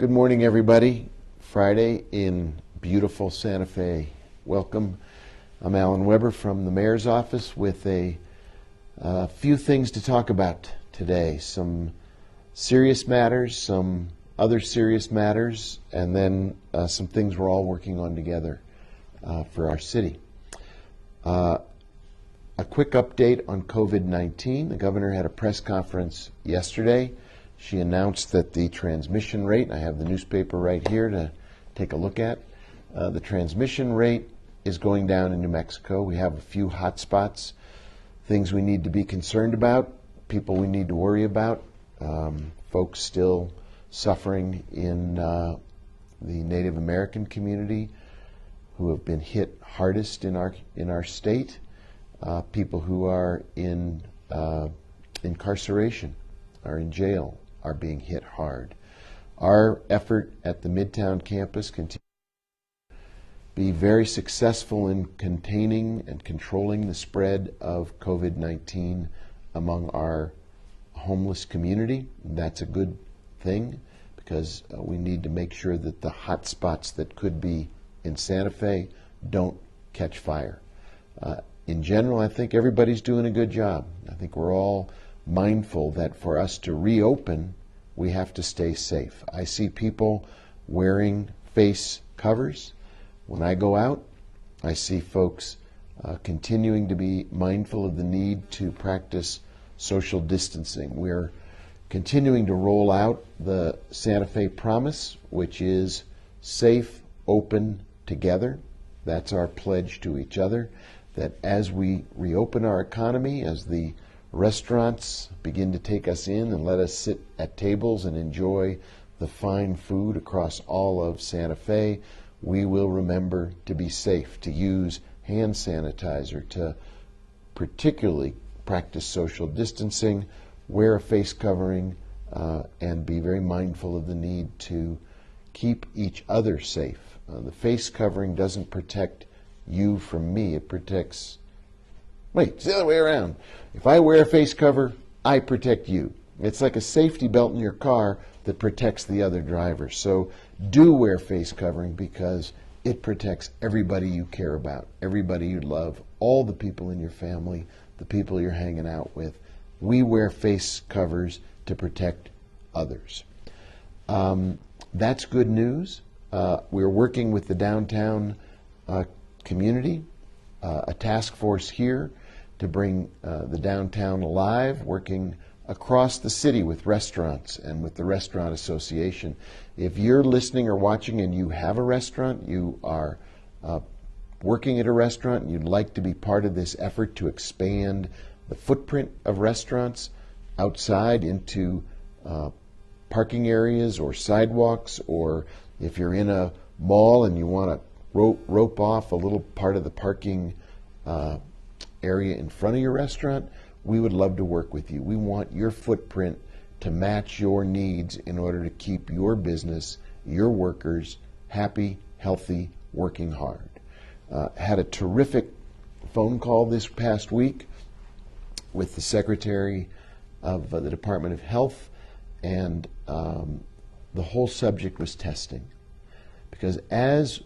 Good morning, everybody. Friday in beautiful Santa Fe. Welcome. I'm Alan Webber from the Mayor's Office with a few things to talk about today. Some serious matters, some other serious matters, and then some things we're all working on together for our city. A quick update on COVID-19. The governor had a press conference yesterday. She announced that the transmission rate, I have the newspaper right here to take a look at, the transmission rate is going down in New Mexico. We have a few hot spots, things we need to be concerned about, people we need to worry about, folks still suffering in the Native American community who have been hit hardest in our state, people who are in incarceration, are in jail, are being hit hard. Our effort at the Midtown campus continues to be very successful in containing and controlling the spread of COVID-19 among our homeless community. That's a good thing because we need to make sure that the hot spots that could be in Santa Fe don't catch fire. In general, I think everybody's doing a good job. I think we're all mindful that for us to reopen, we have to stay safe. I see people wearing face covers. When I go out, I see folks continuing to be mindful of the need to practice social distancing. We're continuing to roll out the Santa Fe Promise, which is safe, open, together. That's our pledge to each other, that as we reopen our economy, as the restaurants begin to take us in and let us sit at tables and enjoy the fine food across all of Santa Fe, we will remember to be safe, to use hand sanitizer, to particularly practice social distancing, wear a face covering, and be very mindful of the need to keep each other safe. The face covering doesn't protect you from me, it protects. Wait, it's the other way around. If I wear a face cover, I protect you. It's like a safety belt in your car that protects the other driver. So do wear face covering because it protects everybody you care about, everybody you love, all the people in your family, the people you're hanging out with. We wear face covers to protect others. That's good news. We're working with the downtown community, a task force here to bring the downtown alive, working across the city with restaurants and with the Restaurant Association. If you're listening or watching and you have a restaurant, you are working at a restaurant, and you'd like to be part of this effort to expand the footprint of restaurants outside into parking areas or sidewalks, or if you're in a mall and you want to rope off a little part of the parking area in front of your restaurant, we would love to work with you. We want your footprint to match your needs in order to keep your business, your workers happy, healthy, working hard. Had a terrific phone call this past week with the Secretary of the Department of Health, and the whole subject was testing. Because as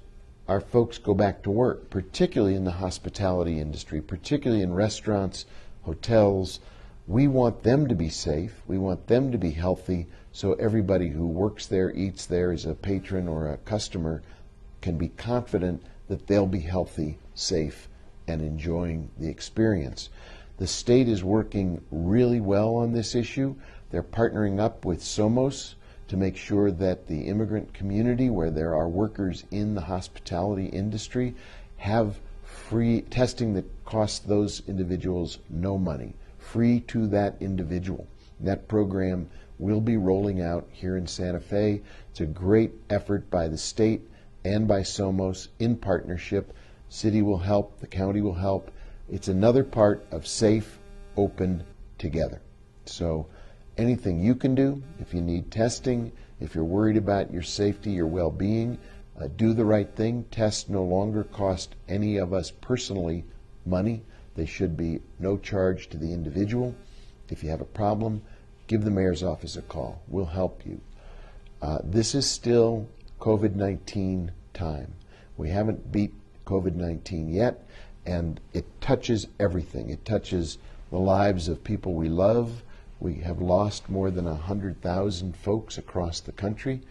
our folks go back to work, particularly in the hospitality industry, particularly in restaurants, hotels, we want them to be safe, we want them to be healthy, so everybody who works there, eats there, is a patron or a customer, can be confident that they'll be healthy, safe, and enjoying the experience. The state is working really well on this issue. They're partnering up with Somos to make sure that the immigrant community, where there are workers in the hospitality industry, have free testing that costs those individuals no money, free to that individual. That program will be rolling out here in Santa Fe. It's a great effort by the state and by Somos in partnership. City will help, the county will help. It's another part of safe, open, together. So anything you can do, if you need testing, if you're worried about your safety, your well-being, do the right thing. Tests no longer cost any of us personally money. They should be no charge to the individual. If you have a problem, give the mayor's office a call. We'll help you. This is still COVID-19 time. We haven't beat COVID-19 yet, and it touches everything. It touches the lives of people we love. We have lost more than 100,000 folks across the country,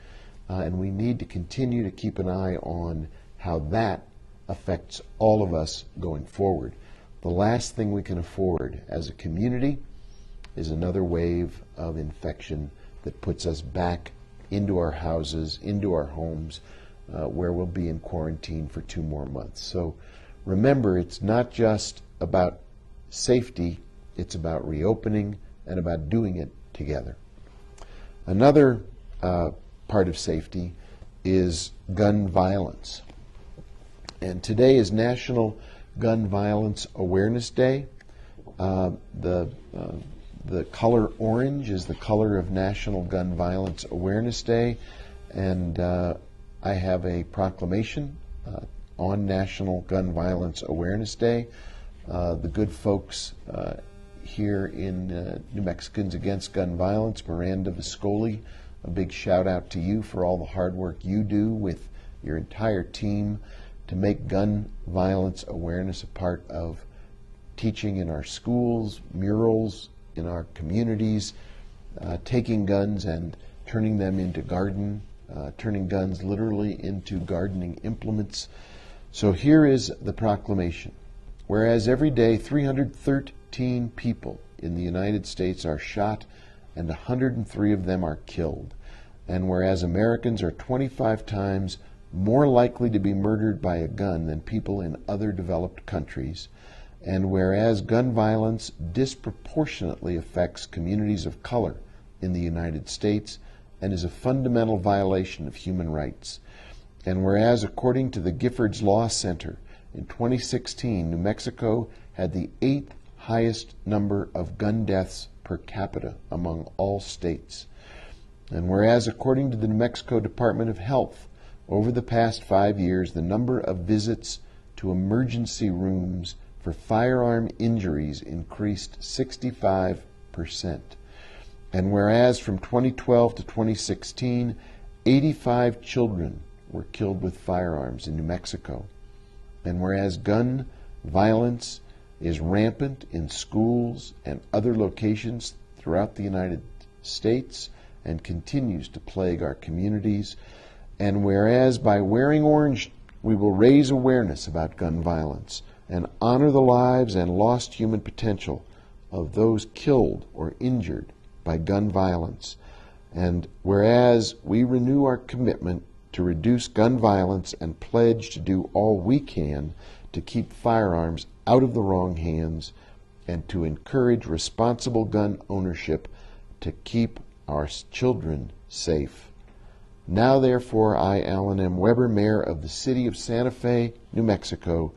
and we need to continue to keep an eye on how that affects all of us going forward. The last thing we can afford as a community is another wave of infection that puts us back into our houses, into our homes, where we'll be in quarantine for 2 more months. So remember, it's not just about safety, it's about reopening and about doing it together. Another part of safety is gun violence. And today is National Gun Violence Awareness Day. The color orange is the color of National Gun Violence Awareness Day, and I have a proclamation on National Gun Violence Awareness Day. The good folks here in New Mexicans Against Gun Violence, Miranda Viscoli, a big shout out to you for all the hard work you do with your entire team to make gun violence awareness a part of teaching in our schools, murals in our communities, taking guns and turning them into turning guns literally into gardening implements. So here is the proclamation. Whereas every day 313 people in the United States are shot and 103 of them are killed, and whereas Americans are 25 times more likely to be murdered by a gun than people in other developed countries, and whereas gun violence disproportionately affects communities of color in the United States and is a fundamental violation of human rights, and whereas according to the Giffords Law Center, in 2016, New Mexico had the 8th highest number of gun deaths per capita among all states, and whereas according to the New Mexico Department of Health, over the past 5 years, the number of visits to emergency rooms for firearm injuries increased 65%. And whereas from 2012 to 2016, 85 children were killed with firearms in New Mexico. And whereas gun violence is rampant in schools and other locations throughout the United States and continues to plague our communities, and whereas by wearing orange we will raise awareness about gun violence and honor the lives and lost human potential of those killed or injured by gun violence, and whereas we renew our commitment to reduce gun violence and pledge to do all we can to keep firearms out of the wrong hands and to encourage responsible gun ownership to keep our children safe. Now, therefore, I, Alan M. Webber, Mayor of the City of Santa Fe, New Mexico,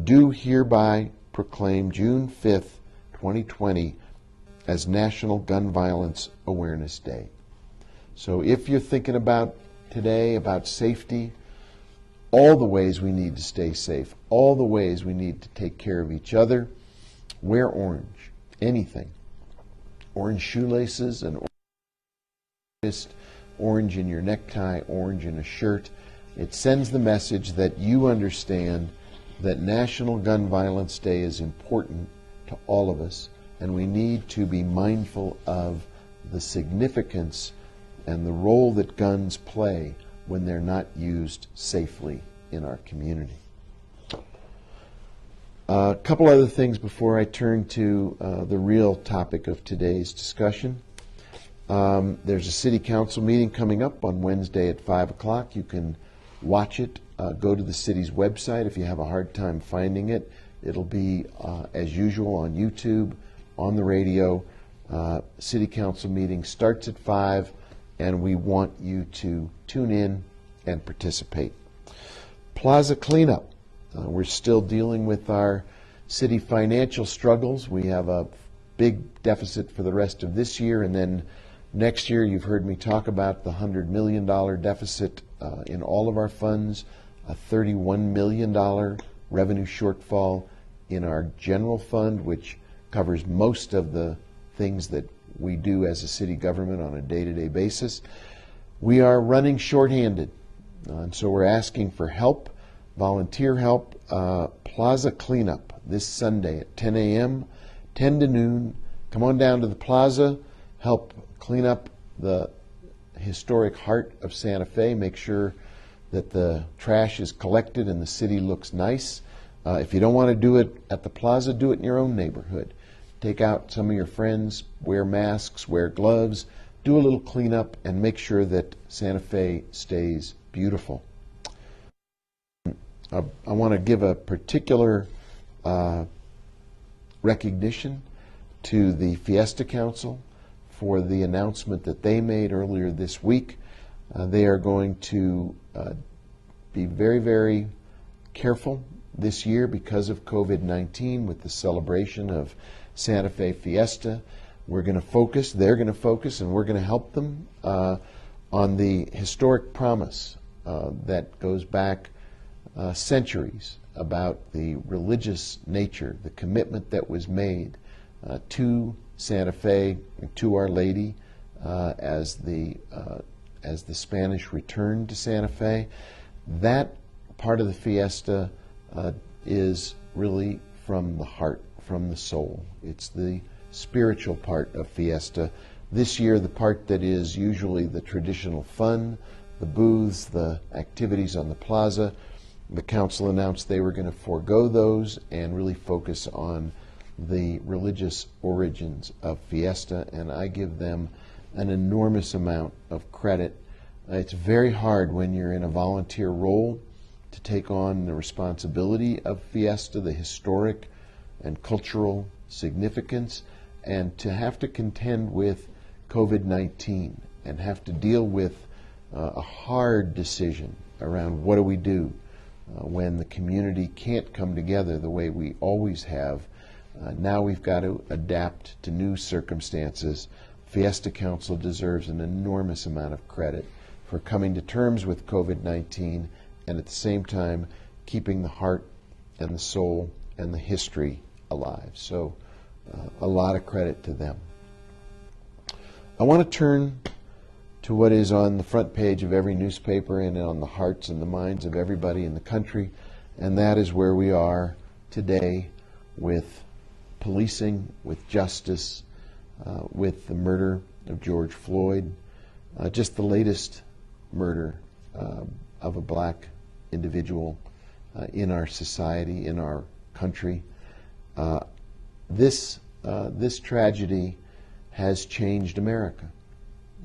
do hereby proclaim June 5th, 2020 as National Gun Violence Awareness Day. So if you're thinking about today, about safety, all the ways we need to stay safe, all the ways we need to take care of each other, wear orange, anything. Orange shoelaces and orange in your necktie, orange in a shirt. It sends the message that you understand that National Gun Violence Day is important to all of us, and we need to be mindful of the significance and the role that guns play when they're not used safely in our community. A couple other things before I turn to the real topic of today's discussion. There's a city council meeting coming up on Wednesday at 5 o'clock. You can watch it. Go to the city's website if you have a hard time finding it. It'll be, as usual, on YouTube, on the radio. City council meeting starts at 5, and we want you to tune in and participate. Plaza Cleanup. We're still dealing with our city financial struggles. We have a big deficit for the rest of this year, and then next year you've heard me talk about the $100 million deficit in all of our funds, a $31 million revenue shortfall in our general fund, which covers most of the things that we do as a city government on a day-to-day basis. We are running shorthanded, and so we're asking for help, volunteer help. Plaza Cleanup this Sunday at 10 a.m., 10 to noon. Come on down to the plaza, help clean up the historic heart of Santa Fe. Make sure that the trash is collected and the city looks nice. If you don't want to do it at the plaza, do it in your own neighborhood. Take out some of your friends, wear masks, wear gloves, do a little cleanup, and make sure that Santa Fe stays beautiful. I want to give a particular recognition to the Fiesta Council for the announcement that they made earlier this week. They are going to be very, very careful this year because of COVID-19 with the celebration of Santa Fe Fiesta. We're going to focus, they're going to focus, and we're going to help them on the historic promise that goes back centuries about the religious nature, the commitment that was made to Santa Fe, to Our Lady, as the Spanish returned to Santa Fe. That part of the fiesta is really from the heart, from the soul. It's the spiritual part of fiesta. This year, the part that is usually the traditional fun, the booths, the activities on the plaza, the council announced they were going to forego those and really focus on the religious origins of fiesta, and I give them an enormous amount of credit. It's very hard when you're in a volunteer role to take on the responsibility of fiesta, the historic and cultural significance, and to have to contend with COVID-19 and have to deal with a hard decision around what do we do when the community can't come together the way we always have. Now we've got to adapt to new circumstances. Fiesta Council deserves an enormous amount of credit for coming to terms with COVID-19 and at the same time keeping the heart and the soul and the history alive. So a lot of credit to them. I want to turn to what is on the front page of every newspaper and on the hearts and the minds of everybody in the country, and that is where we are today with policing, with justice, with the murder of George Floyd, just the latest murder of a black individual in our society, in our country. This tragedy has changed America.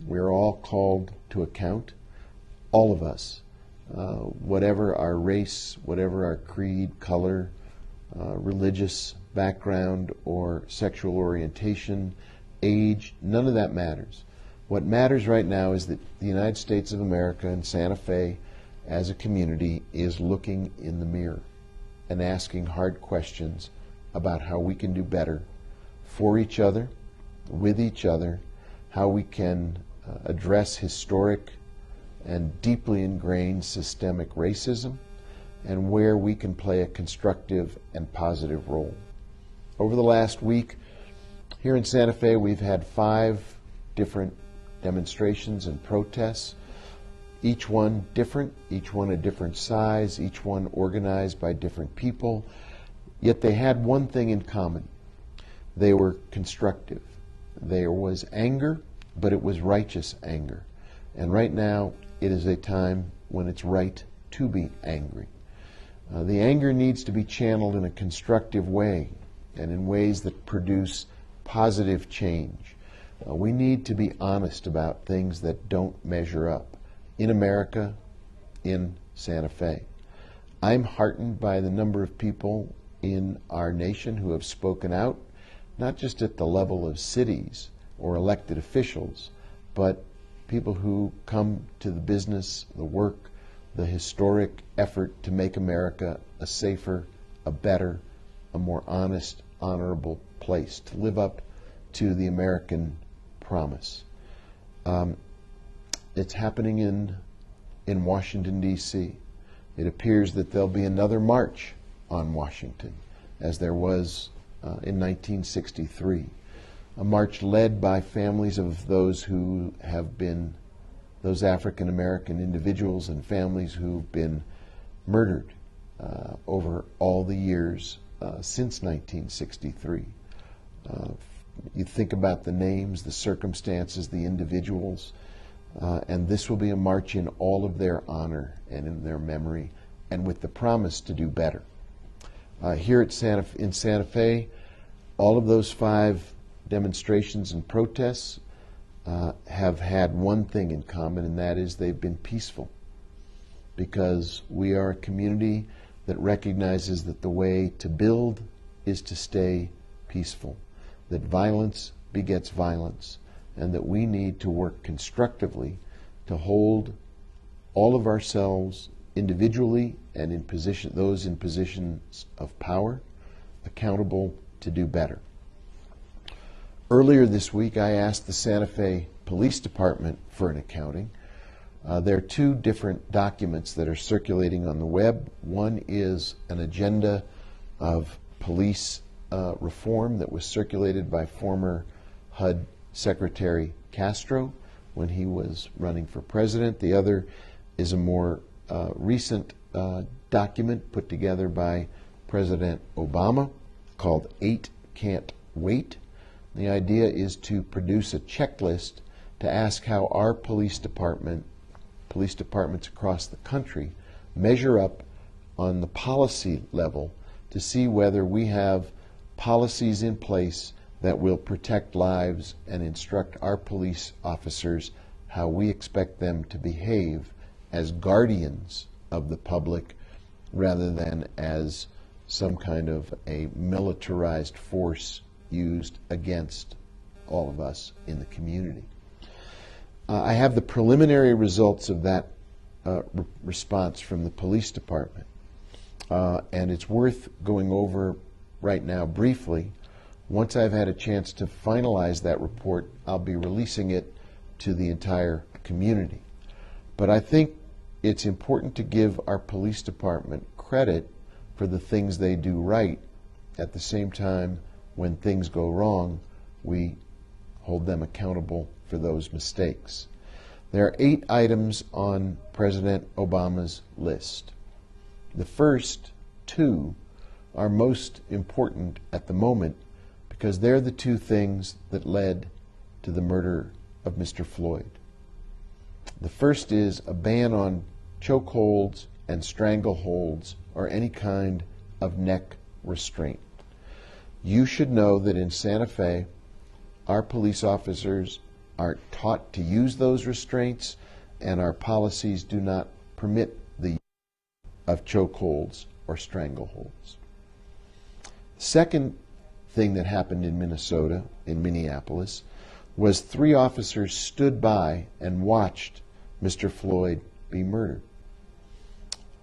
We're all called to account, all of us, whatever our race, whatever our creed, color, religious background, or sexual orientation, age, none of that matters. What matters right now is that the United States of America and Santa Fe as a community is looking in the mirror and asking hard questions about how we can do better for each other, with each other, how we can address historic and deeply ingrained systemic racism, and where we can play a constructive and positive role. Over the last week, here in Santa Fe, we've had 5 different demonstrations and protests, each one different, each one a different size, each one organized by different people, yet they had one thing in common. They were constructive. There was anger, but it was righteous anger. And right now, it is a time when it's right to be angry. The anger needs to be channeled in a constructive way and in ways that produce positive change. We need to be honest about things that don't measure up in America, in Santa Fe. I'm heartened by the number of people in our nation who have spoken out, not just at the level of cities or elected officials, but people who come to the business, the work, the historic effort to make America a safer, a better, a more honest, honorable place, to live up to the American promise. It's happening in Washington, D.C. It appears that there'll be another march on Washington, as there was in 1963. A march led by families of those who have been those African American individuals and families who've been murdered over all the years since 1963. You think about the names, the circumstances, the individuals, and this will be a march in all of their honor and in their memory, and with the promise to do better. Here in Santa Fe, all of those 5 demonstrations and protests have had one thing in common, and that is they've been peaceful, because we are a community that recognizes that the way to build is to stay peaceful, that violence begets violence, and that we need to work constructively to hold all of ourselves individually and those in positions of power accountable to do better. Earlier this week, I asked the Santa Fe Police Department for an accounting. There are 2 different documents that are circulating on the web. One is an agenda of police reform that was circulated by former HUD Secretary Castro when he was running for president. The other is a more recent document put together by President Obama called 8 Can't Wait. The idea is to produce a checklist to ask how our police departments across the country measure up on the policy level to see whether we have policies in place that will protect lives and instruct our police officers how we expect them to behave as guardians of the public rather than as some kind of a militarized force used against all of us in the community. I have the preliminary results of that response from the police department, and it's worth going over right now briefly. Once I've had a chance to finalize that report, I'll be releasing it to the entire community. But I think it's important to give our police department credit for the things they do right. At the same time, when things go wrong, we hold them accountable for those mistakes. There are 8 items on President Obama's list. The first 2 are most important at the moment because they're the 2 things that led to the murder of Mr. Floyd. The first is a ban on chokeholds and strangleholds or any kind of neck restraint. You should know that in Santa Fe, our police officers are taught to use those restraints, and our policies do not permit the use of chokeholds or strangleholds. Second thing that happened in Minnesota, in Minneapolis, was 3 officers stood by and watched Mr. Floyd be murdered.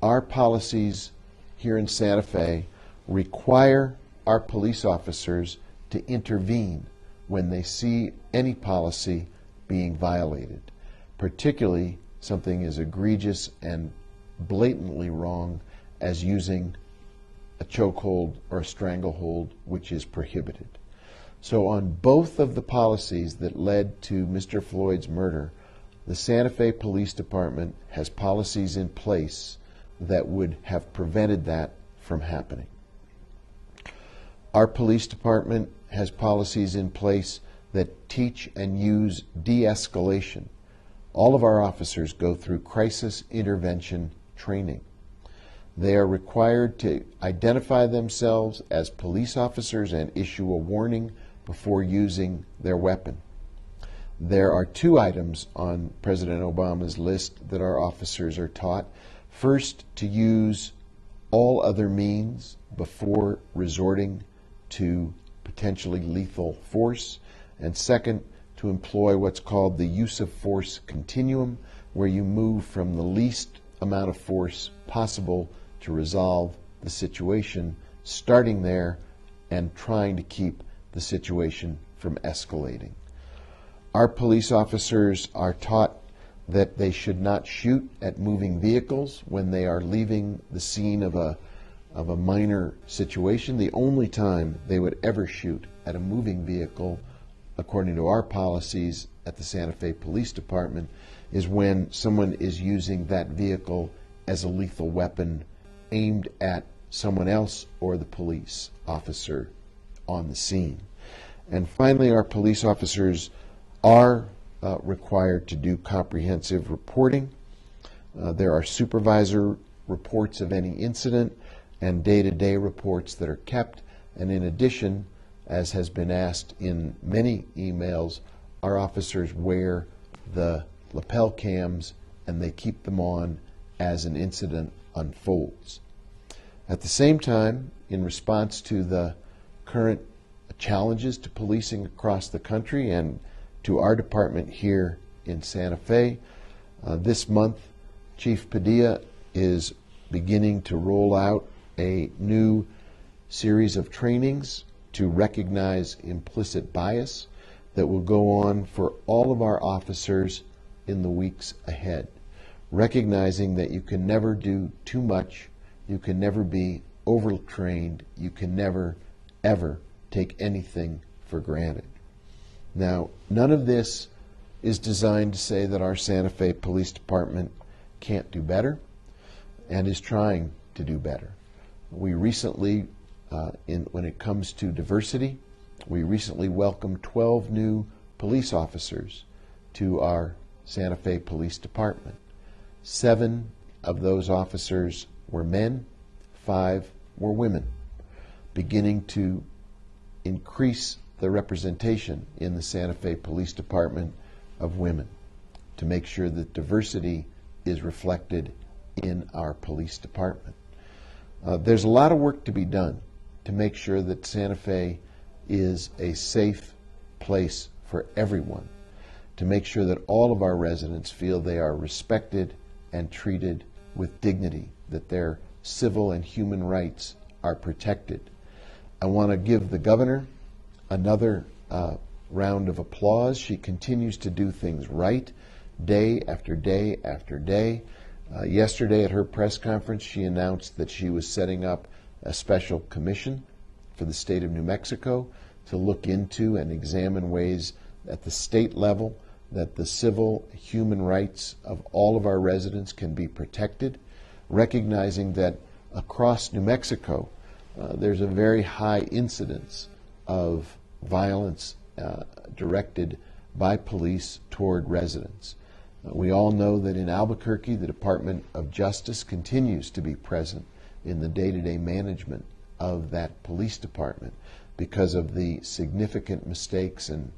Our policies here in Santa Fe require our police officers to intervene when they see any policy being violated, particularly something as egregious and blatantly wrong as using a chokehold or a stranglehold, which is prohibited. So on both of the policies that led to Mr. Floyd's murder, the Santa Fe Police Department has policies in place that would have prevented that from happening. Our police department has policies in place that teach and use de-escalation. All of our officers go through crisis intervention training. They are required to identify themselves as police officers and issue a warning before using their weapon. There are 2 items on President Obama's list that our officers are taught. First, to use all other means before resorting to potentially lethal force, and second, to employ what's called the use of force continuum, where you move from the least amount of force possible to resolve the situation, starting there and trying to keep the situation from escalating. Our police officers are taught that they should not shoot at moving vehicles when they are leaving the scene of a minor situation. The only time they would ever shoot at a moving vehicle, according to our policies at the Santa Fe Police Department, is when someone is using that vehicle as a lethal weapon aimed at someone else or the police officer on the scene. And finally, our police officers are required to do comprehensive reporting. There are supervisor reports of any incident and day-to-day reports that are kept. And in addition, as has been asked in many emails, our officers wear the lapel cams and they keep them on as an incident unfolds. At the same time, in response to the current challenges to policing across the country and to our department here in Santa Fe, this month Chief Padilla is beginning to roll out a new series of trainings to recognize implicit bias that will go on for all of our officers in the weeks ahead, recognizing that you can never do too much, you can never be overtrained, you can never, ever take anything for granted. Now, none of this is designed to say that our Santa Fe Police Department can't do better and is trying to do better. We recently, when it comes to diversity, we recently welcomed 12 new police officers to our Santa Fe Police Department. 7 of those officers were men, 5 were women, beginning to increase the representation in the Santa Fe Police Department of women to make sure that diversity is reflected in our police department. There's a lot of work to be done to make sure that Santa Fe is a safe place for everyone, to make sure that all of our residents feel they are respected and treated with dignity, that their civil and human rights are protected. I want to give the governor another round of applause. She continues to do things right day after day after day. Yesterday at her press conference, she announced that she was setting up a special commission for the state of New Mexico to look into and examine ways at the state level that the civil human rights of all of our residents can be protected, recognizing that across New Mexico there's a very high incidence of violence directed by police toward residents. We all know that in Albuquerque, the Department of Justice continues to be present in the day-to-day management of that police department because of the significant mistakes and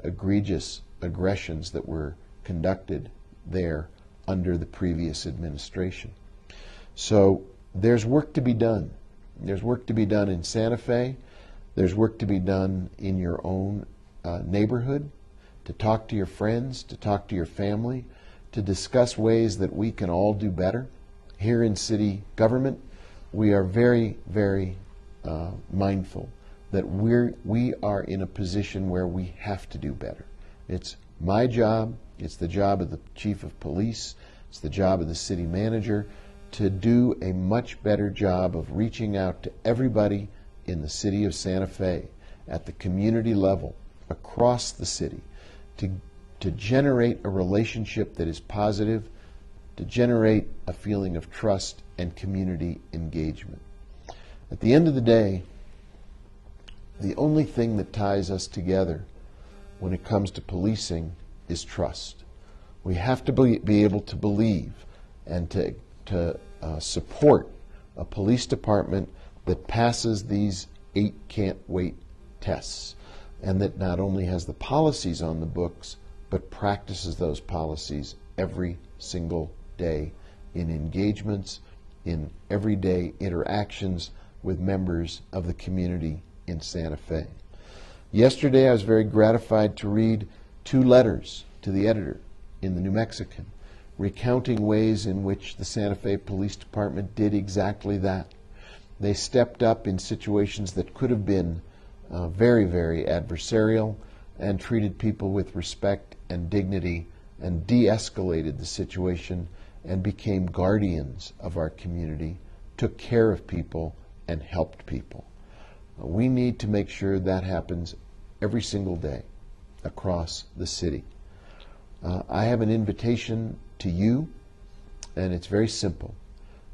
egregious aggressions that were conducted there under the previous administration. So there's work to be done. There's work to be done in Santa Fe. There's work to be done in your own neighborhood, to talk to your friends, to talk to your family, to discuss ways that we can all do better. Here in city government, we are very, very mindful that we are in a position where we have to do better. It's my job, it's the job of the chief of police, it's the job of the city manager to do a much better job of reaching out to everybody in the city of Santa Fe at the community level, across the city, to generate a relationship that is positive, to generate a feeling of trust and community engagement. At the end of the day, the only thing that ties us together when it comes to policing is trust. We have to be able to believe and to support a police department that passes these 8 can't wait tests, and that not only has the policies on the books, but practices those policies every single day in engagements, in everyday interactions with members of the community in Santa Fe. Yesterday, I was very gratified to read 2 letters to the editor in the New Mexican, recounting ways in which the Santa Fe Police Department did exactly that. They stepped up in situations that could have been very, very adversarial and treated people with respect and dignity and de-escalated the situation and became guardians of our community, took care of people, and helped people. We need to make sure that happens every single day across the city. I have an invitation to you, and it's very simple.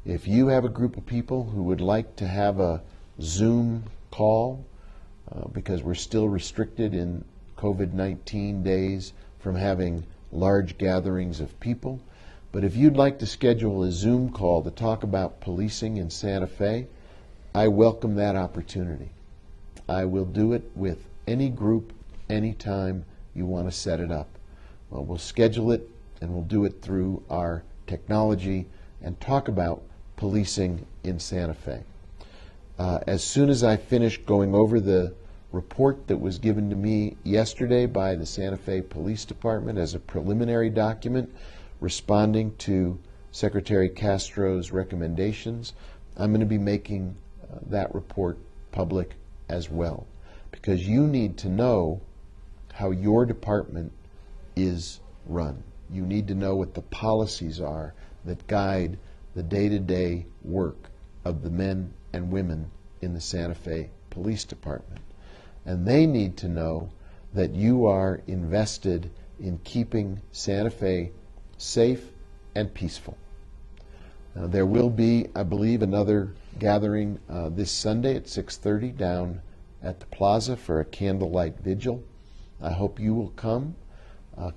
If you have a group of people who would like to have a Zoom call, because we're still restricted in COVID-19 days from having large gatherings of people, but if you'd like to schedule a Zoom call to talk about policing in Santa Fe, I welcome that opportunity. I will do it with any group, anytime you want to set it up. Well, we'll schedule it, and we'll do it through our technology and talk about policing in Santa Fe. As soon as I finish going over the report that was given to me yesterday by the Santa Fe Police Department as a preliminary document responding to Secretary Castro's recommendations, I'm going to be making that report public as well, because you need to know how your department is run. You need to know what the policies are that guide the day-to-day work of the men and women in the Santa Fe Police Department. And they need to know that you are invested in keeping Santa Fe safe and peaceful. There will be, I believe, another gathering this Sunday at 6:30 down at the Plaza for a candlelight vigil. I hope you will come.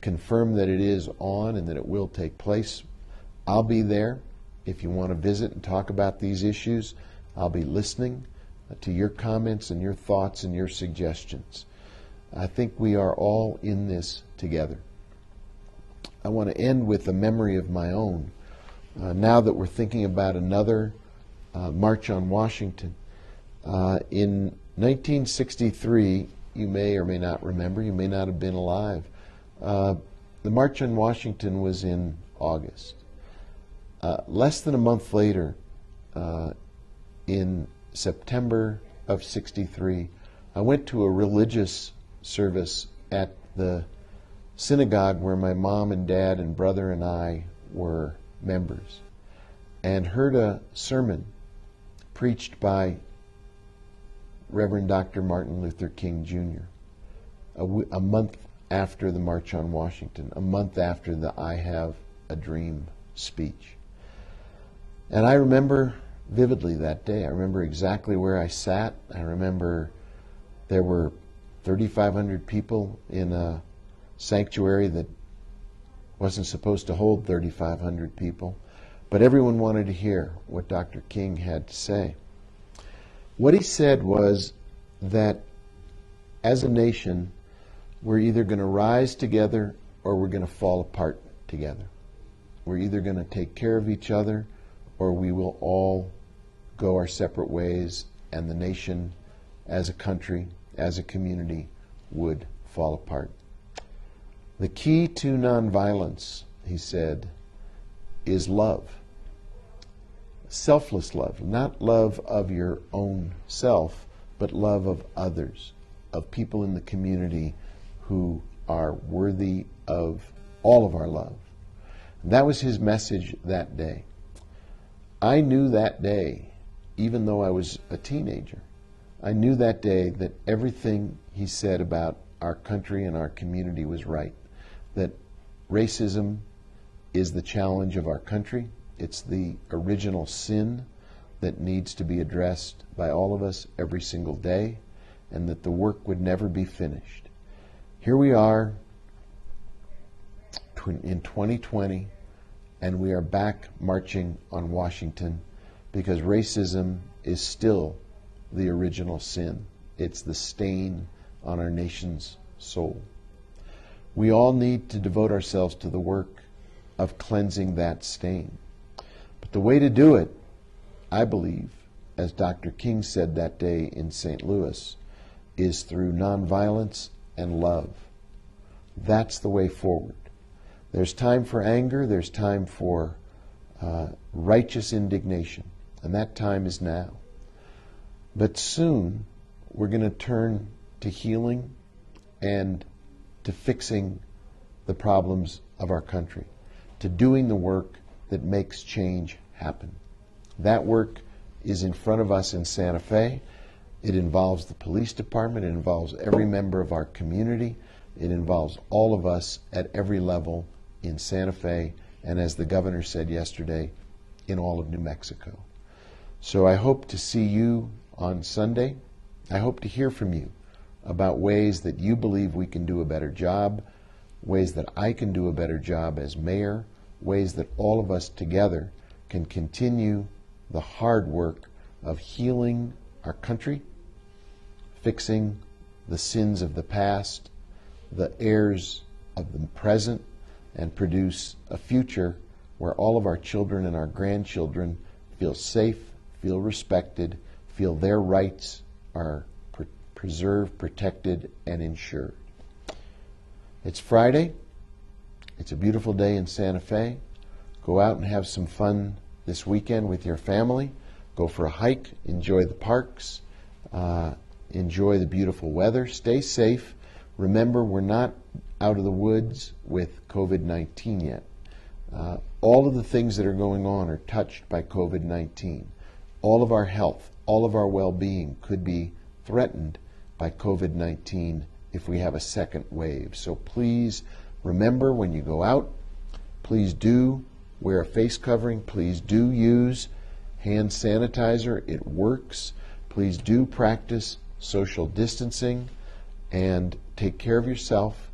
Confirm that it is on and that it will take place. I'll be there. If you want to visit and talk about these issues, I'll be listening to your comments and your thoughts and your suggestions. I think we are all in this together. I want to end with a memory of my own. Now that we're thinking about another March on Washington, in 1963, you may or may not remember, you may not have been alive, the March on Washington was in August. Less than a month later, in September of '63, I went to a religious service at the synagogue where my mom and dad and brother and I were members, and heard a sermon preached by Reverend Dr. Martin Luther King Jr. A month after the March on Washington, a month after the I Have a Dream speech. And I remember vividly that day. I remember exactly where I sat. I remember there were 3,500 people in a sanctuary that wasn't supposed to hold 3,500 people, but everyone wanted to hear what Dr. King had to say. What he said was that as a nation, we're either going to rise together or we're going to fall apart together. We're either going to take care of each other or we will all go our separate ways, and the nation as a country, as a community, would fall apart. The key to nonviolence, he said, is love. Selfless love, not love of your own self, but love of others, of people in the community who are worthy of all of our love. And that was his message that day. I knew that day, even though I was a teenager, I knew that day that everything he said about our country and our community was right. That racism is the challenge of our country. It's the original sin that needs to be addressed by all of us every single day, and that the work would never be finished. Here we are in 2020, and we are back marching on Washington because racism is still the original sin. It's the stain on our nation's soul. We all need to devote ourselves to the work of cleansing that stain. But the way to do it, I believe, as Dr. King said that day in St. Louis, is through nonviolence and love. That's the way forward. There's time for anger, there's time for righteous indignation, and that time is now. But soon, we're going to turn to healing and to fixing the problems of our country, to doing the work that makes change happen. That work is in front of us in Santa Fe. It involves the police department. It involves every member of our community. It involves all of us at every level in Santa Fe, and as the governor said yesterday, in all of New Mexico. So I hope to see you on Sunday. I hope to hear from you about ways that you believe we can do a better job, ways that I can do a better job as mayor, ways that all of us together can continue the hard work of healing our country, fixing the sins of the past, the errors of the present, and produce a future where all of our children and our grandchildren feel safe, feel respected, feel their rights are preserved, protected, and ensured. It's Friday. It's a beautiful day in Santa Fe. Go out and have some fun this weekend with your family. Go for a hike, enjoy the parks, enjoy the beautiful weather, stay safe. Remember, we're not out of the woods with COVID-19 yet. All of the things that are going on are touched by COVID-19. All of our health, all of our well-being could be threatened by COVID-19 if we have a second wave. So please remember, when you go out, please do wear a face covering. Please do use hand sanitizer. It works. Please do practice social distancing, and take care of yourself,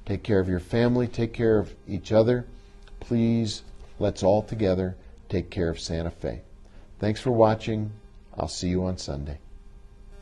take care of your family, take care of each other. Please, let's all together take care of Santa Fe. Thanks for watching. I'll see you on Sunday.